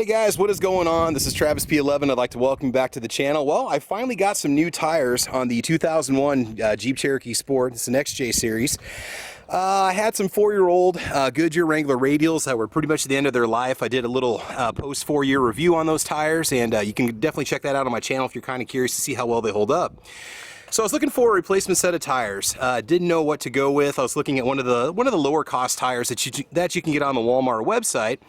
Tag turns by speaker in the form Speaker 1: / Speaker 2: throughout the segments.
Speaker 1: Hey guys, what is going on? This is Travis P11. I'd like to welcome you back to the channel. Well, I finally got some new tires on the 2001 Jeep Cherokee Sport. It's an XJ series. I had some 4-year-old Goodyear Wrangler radials that were pretty much at the end of their life. I did a little post 4-year review on those tires, and you can definitely check that out on my channel if you're kind of curious to see how well they hold up. So I was looking for a replacement set of tires. Didn't know what to go with. I was looking at one of the lower cost tires that you can get on the Walmart website,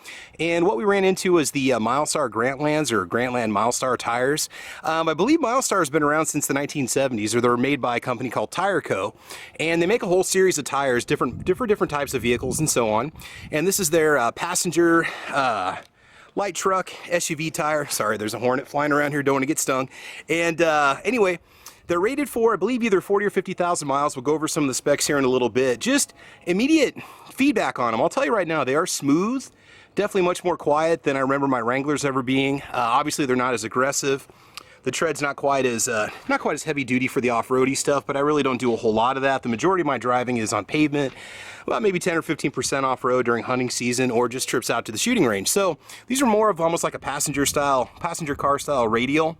Speaker 1: and what we ran into was the Milestar Grantlands, or Grantland Milestar tires. I believe Milestar has been around since the 1970s, or they're made by a company called Tire Co. And they make a whole series of tires, different types of vehicles and so on. And this is their passenger light truck SUV tire. Sorry, there's a hornet flying around here. Don't want to get stung. And anyway. They're rated for, I believe, either 40 or 50,000 miles. We'll go over some of the specs here in a little bit. Just immediate feedback on them. I'll tell you right now, they are smooth. Definitely much more quiet than I remember my Wranglers ever being. Obviously, they're not as aggressive. The tread's not quite as heavy duty for the off-roady stuff, but I really don't do a whole lot of that. The majority of my driving is on pavement, about maybe 10 or 15% off-road during hunting season, or just trips out to the shooting range. So these are more of almost like a passenger car style radial,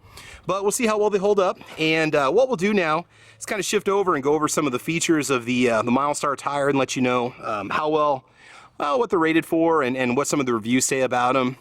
Speaker 1: but we'll see how well they hold up. And what we'll do now is kind of shift over and go over some of the features of the Milestar tire and let you know how well, what they're rated for, and what some of the reviews say about them.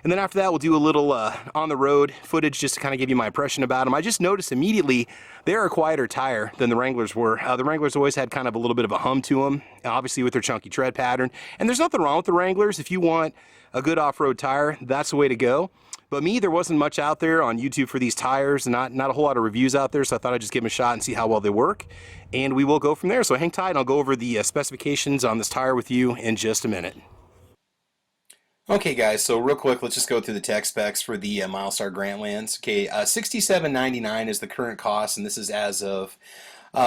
Speaker 1: And then after that, we'll do a little on-the-road footage just to kind of give you my impression about them. I just noticed immediately they're a quieter tire than the Wranglers were. The Wranglers always had kind of a little bit of a hum to them, obviously with their chunky tread pattern. And there's nothing wrong with the Wranglers. If you want a good off-road tire, that's the way to go. But me, there wasn't much out there on YouTube for these tires, not a whole lot of reviews out there, so I thought I'd just give them a shot and see how well they work. And we will go from there. So hang tight, and I'll go over the specifications on this tire with you in just a minute. Okay guys, so real quick, let's just go through the tech specs for the Milestar Grantlands. Okay, $67.99 is the current cost, and this is as of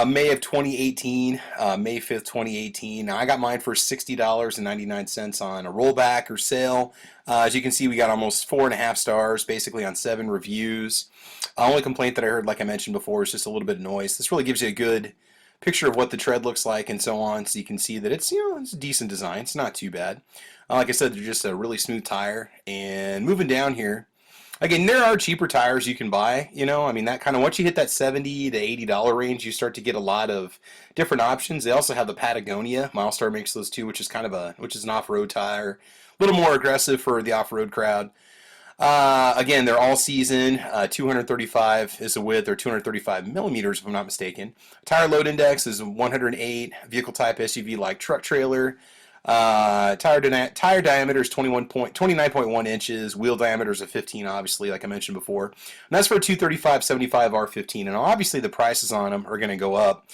Speaker 1: May of 2018, May 5th, 2018. Now I got mine for $60.99 on a rollback or sale. As you can see, we got almost 4.5 stars, basically on 7 reviews. Only complaint that I heard, like I mentioned before, is just a little bit of noise. This really gives you a good picture of what the tread looks like and so on, so you can see that it's, it's a decent design. It's not too bad. Like I said, they're just a really smooth tire. And moving down here, again, there are cheaper tires you can buy. I mean, that kind of, once you hit that $70 to $80 range, you start to get a lot of different options. They also have the Patagonia. Milestar makes those too, which is an off-road tire, a little more aggressive for the off-road crowd. Again, they're all season. 235 is the width, or 235 millimeters, if I'm not mistaken. Tire load index is 108. Vehicle type SUV like truck trailer. Tire diameter is 29.1 inches. Wheel diameters of 15, obviously, like I mentioned before. And that's for a 235/75 R15. And obviously, the prices on them are going to go up.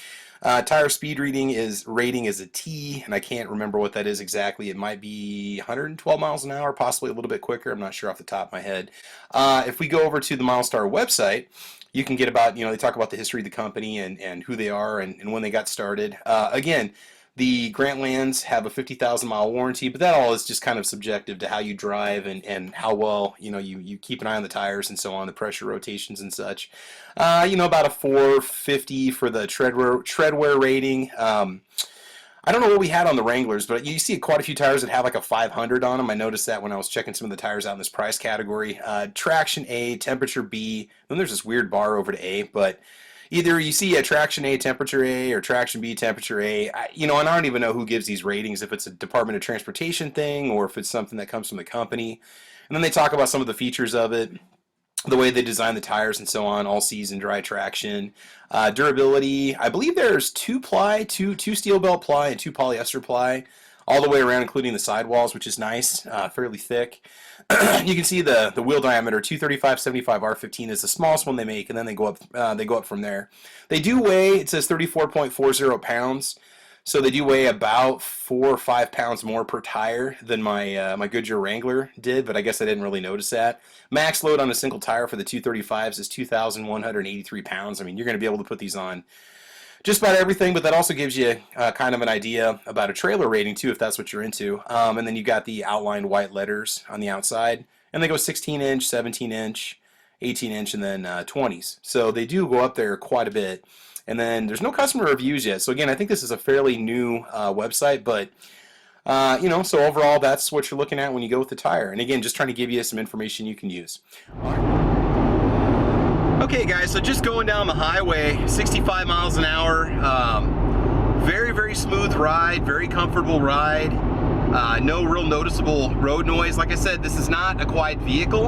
Speaker 1: Tire speed rating is a T, and I can't remember what that is exactly. It might be 112 miles an hour, possibly a little bit quicker. I'm not sure off the top of my head. If we go over to the Milestar website, you can get about, they talk about the history of the company and who they are and when they got started. Again, the Grantlands have a 50,000 mile warranty, but that all is just kind of subjective to how you drive and how well, you keep an eye on the tires and so on, the pressure rotations and such. About a 450 for the treadwear rating. I don't know what we had on the Wranglers, but you see quite a few tires that have like a 500 on them. I noticed that when I was checking some of the tires out in this price category. Traction A, temperature B, then there's this weird bar over to A, but either you see a traction A, temperature A, or traction B, temperature A. And I don't even know who gives these ratings, if it's a Department of Transportation thing or if it's something that comes from the company. And then they talk about some of the features of it, the way they design the tires and so on, all season dry traction. Durability, I believe there's 2 steel belt ply and 2 polyester ply, all the way around, including the sidewalls, which is nice, fairly thick. You can see the wheel diameter, 235/75 R15 is the smallest one they make, and then they go up from there. They do weigh, it says 34.40 pounds, so they do weigh about 4 or 5 pounds more per tire than my Goodyear Wrangler did, but I guess I didn't really notice that. Max load on a single tire for the 235s is 2,183 pounds. I mean, you're going to be able to put these on just about everything, but that also gives you kind of an idea about a trailer rating too, if that's what you're into. And then you got the outlined white letters on the outside, and they go 16-inch, 17-inch, 18-inch, and then 20s. So they do go up there quite a bit. And then there's no customer reviews yet. So again, I think this is a fairly new website, but You know, so overall, that's what you're looking at when you go with the tire. And again, just trying to give you some information you can use. Okay guys, so just going down the highway, 65 miles an hour, very, very smooth ride, very comfortable ride, no real noticeable road noise. Like I said, this is not a quiet vehicle.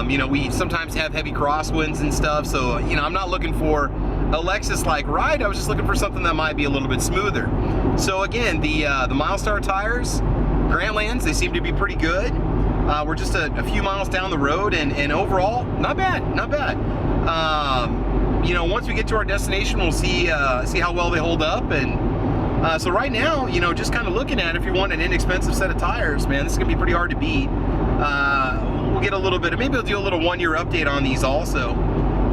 Speaker 1: You know, we sometimes have heavy crosswinds and stuff, so, you know, I'm not looking for a Lexus-like ride. I was just looking for something that might be a little bit smoother. So again, the Milestar tires, Grantlands, they seem to be pretty good. We're just a few miles down the road, and overall, not bad, not bad. You know, once we get to our destination, we'll see how well they hold up. And so right now, you know, just kind of looking at it, if you want an inexpensive set of tires, man, this is gonna be pretty hard to beat. We'll get a little bit, maybe we'll do a little one-year update on these also,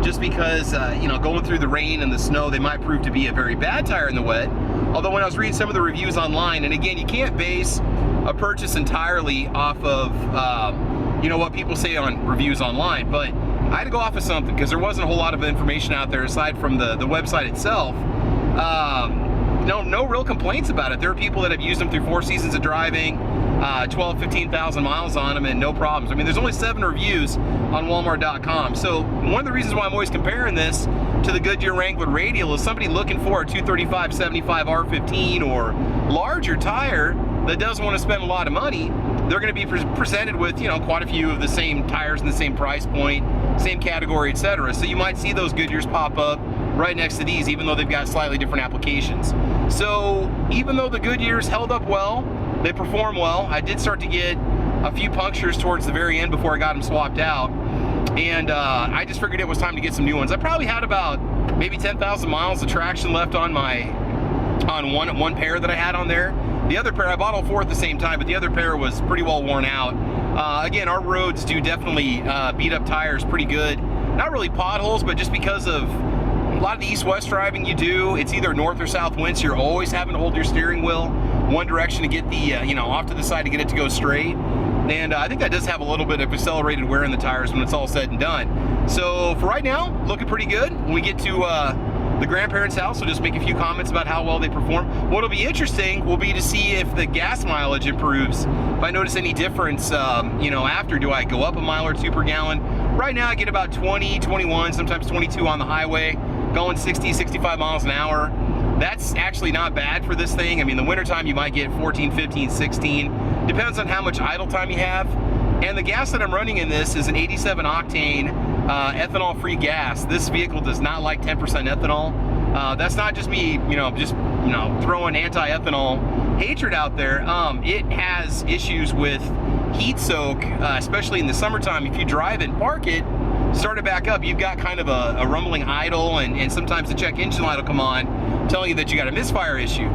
Speaker 1: just because, you know, going through the rain and the snow, they might prove to be a very bad tire in the wet. Although when I was reading some of the reviews online, and again, you can't base a purchase entirely off of, you know, what people say on reviews online, but I had to go off of something because there wasn't a whole lot of information out there aside from the website itself. No real complaints about it. There are people that have used them through 4 seasons of driving, 12, 15,000 miles on them, and no problems. I mean, there's only 7 reviews on Walmart.com. So one of the reasons why I'm always comparing this to the Goodyear Wrangler Radial is somebody looking for a 235/75 R15 or larger tire that doesn't want to spend a lot of money. They're going to be presented with, you know, quite a few of the same tires in the same price point, same category, etc. So you might see those Goodyears pop up right next to these, even though they've got slightly different applications. So even though the Goodyears held up well, they perform well, I did start to get a few punctures towards the very end before I got them swapped out. And I just figured it was time to get some new ones. I probably had about maybe 10,000 miles of traction left on one pair that I had on there. The other pair, I bought all 4 at the same time, but the other pair was pretty well worn out. Again, our roads do definitely beat up tires pretty good. Not really potholes, but just because of a lot of the east-west driving you do, it's either north or south winds, so you're always having to hold your steering wheel one direction to get the, you know, off to the side to get it to go straight. And I think that does have a little bit of accelerated wear in the tires when it's all said and done. So for right now, looking pretty good. When we get to the grandparents' house, we'll just make a few comments about how well they perform. What'll be interesting will be to see if the gas mileage improves. If I notice any difference, you know, after, do I go up a mile or 2 per gallon? Right now I get about 20, 21, sometimes 22 on the highway, going 60, 65 miles an hour. That's actually not bad for this thing. I mean, the wintertime you might get 14, 15, 16. Depends on how much idle time you have. And the gas that I'm running in this is an 87 octane ethanol-free gas. This vehicle does not like 10% ethanol. That's not just me, just throwing anti-ethanol hatred out there. It has issues with heat soak, especially in the summertime. If you drive it and park it, start it back up, you've got kind of a rumbling idle, and sometimes the check engine light will come on telling you that you got a misfire issue.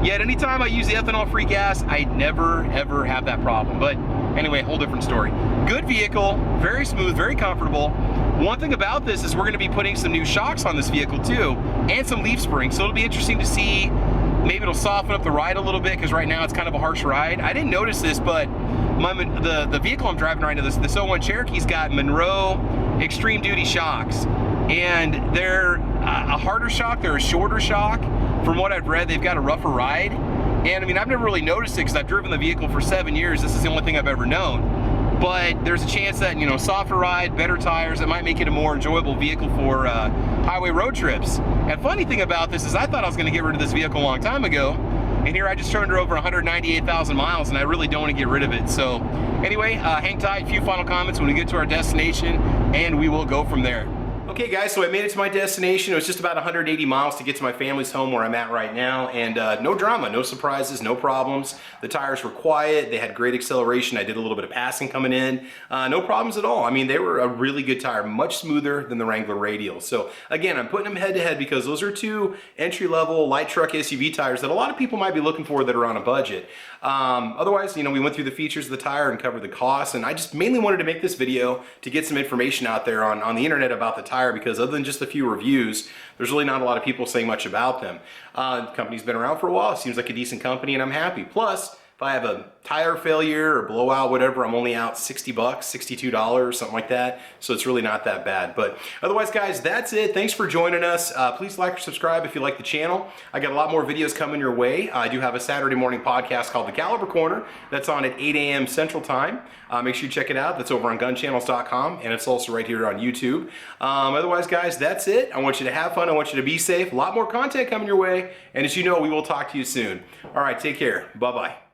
Speaker 1: Yet anytime I use the ethanol-free gas, I never ever have that problem. But anyway, whole different story. Good vehicle, very smooth, very comfortable. One thing about this is we're going to be putting some new shocks on this vehicle too, and some leaf springs. So it'll be interesting to see. Maybe it'll soften up the ride a little bit, because right now it's kind of a harsh ride. I didn't notice this, but the vehicle I'm driving right now, this 01 Cherokee's got Monroe extreme duty shocks, and they're a harder shock, they're a shorter shock. From what I've read, they've got a rougher ride. And I mean, I've never really noticed it because I've driven the vehicle for 7 years. This is the only thing I've ever known. But there's a chance that, softer ride, better tires, it might make it a more enjoyable vehicle for highway road trips. And funny thing about this is I thought I was going to get rid of this vehicle a long time ago. And here I just turned her over 198,000 miles, and I really don't want to get rid of it. So anyway, hang tight, a few final comments when we get to our destination, and we will go from there. Okay guys, so I made it to my destination. It was just about 180 miles to get to my family's home where I'm at right now, and no drama, no surprises, no problems. The tires were quiet, they had great acceleration. I did a little bit of passing coming in. No problems at all. I mean, they were a really good tire, much smoother than the Wrangler Radial. So again, I'm putting them head to head because those are 2 entry-level light truck SUV tires that a lot of people might be looking for that are on a budget. Otherwise, we went through the features of the tire and covered the costs, and I just mainly wanted to make this video to get some information out there on the internet about the tire, because other than just a few reviews, there's really not a lot of people saying much about them. The company's been around for a while. It seems like a decent company, and I'm happy. Plus, If I have a tire failure or blowout, whatever, I'm only out $60, $62, something like that. So it's really not that bad. But otherwise, guys, that's it. Thanks for joining us. Please like or subscribe if you like the channel. I got a lot more videos coming your way. I do have a Saturday morning podcast called The Caliber Corner. That's on at 8 a.m. Central Time. Make sure you check it out. That's over on gunchannels.com, and it's also right here on YouTube. Otherwise, guys, that's it. I want you to have fun. I want you to be safe. A lot more content coming your way. And as you know, we will talk to you soon. All right, take care. Bye-bye.